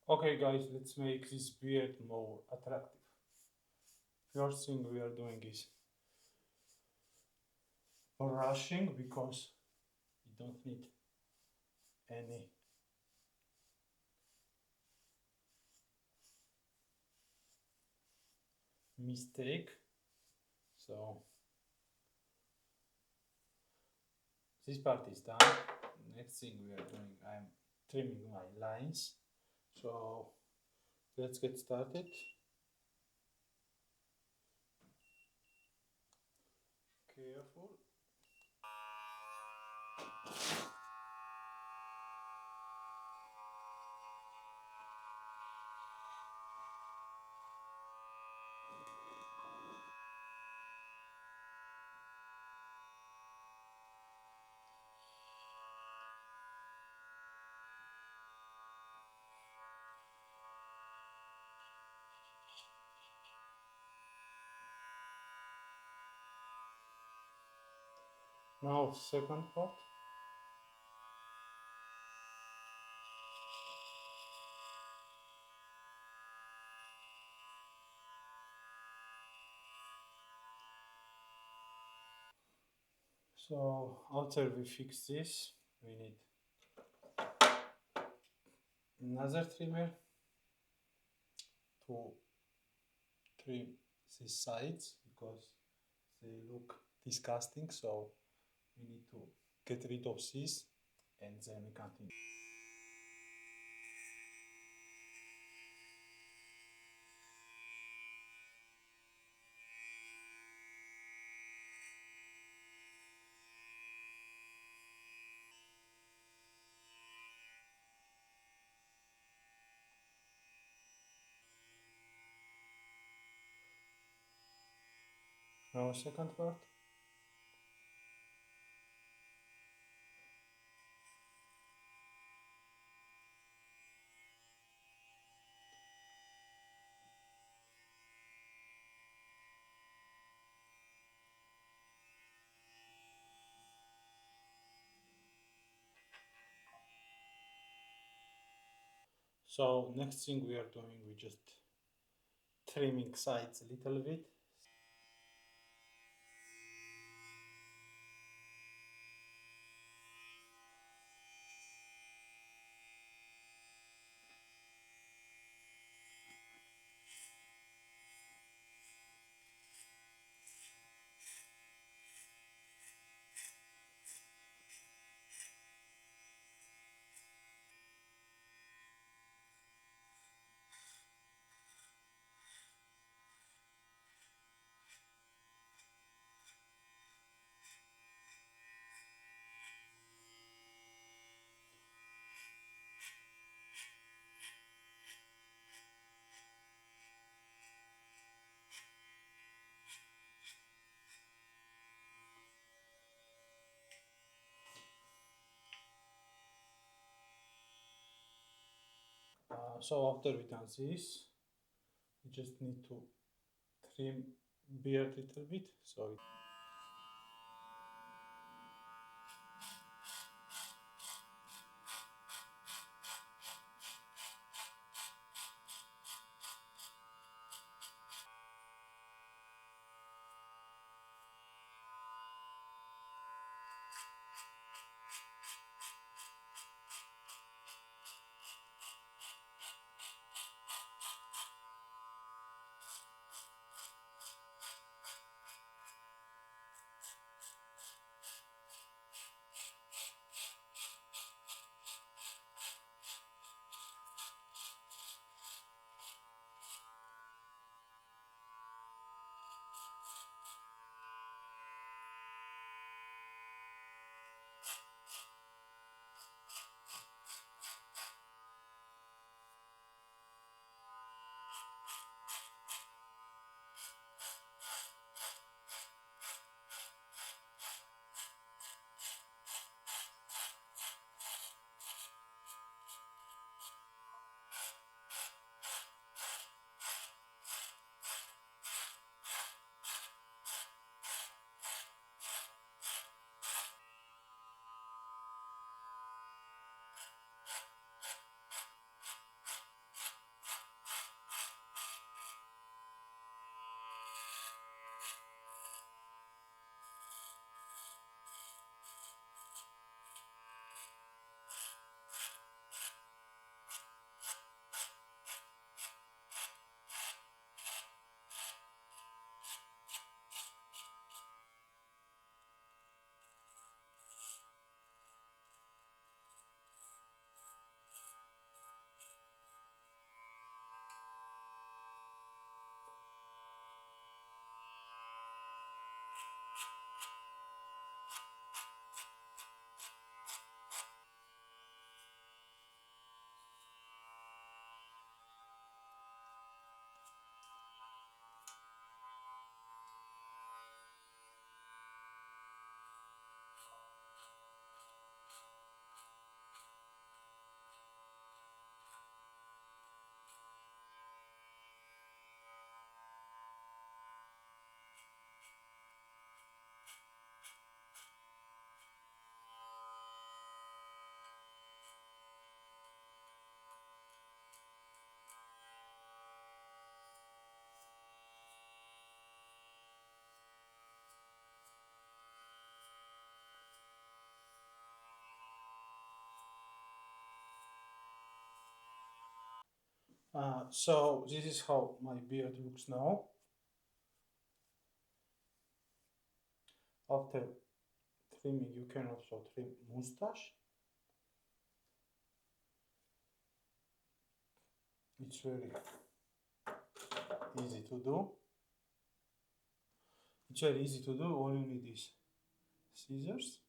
Okay, guys, let's make this beard more attractive. First thing we are doing is brushing because you don't need any mistake. So this part is done. Next thing we are doing, I'm trimming my lines. So let's get started. Careful. Now second part. So after we fix this, we need another trimmer to trim the sides because they look disgusting. So we need to get rid of this and then we continue. Now second part. So next thing we are doing, we just trimming sides a little bit. So after we done this, we just need to trim beard a little bit. So So this is how my beard looks now. After trimming, you can also trim mustache. It's very easy to do. It's very easy to do. All you need is scissors.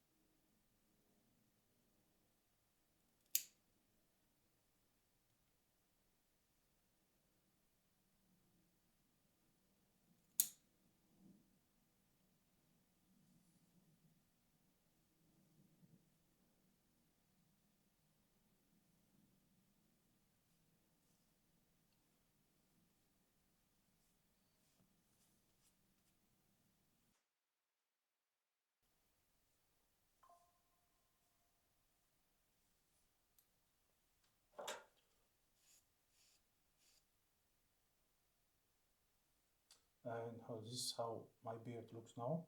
And how this is how my beard looks now.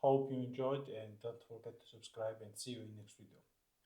Hope you enjoyed and don't forget to subscribe and see you in next video.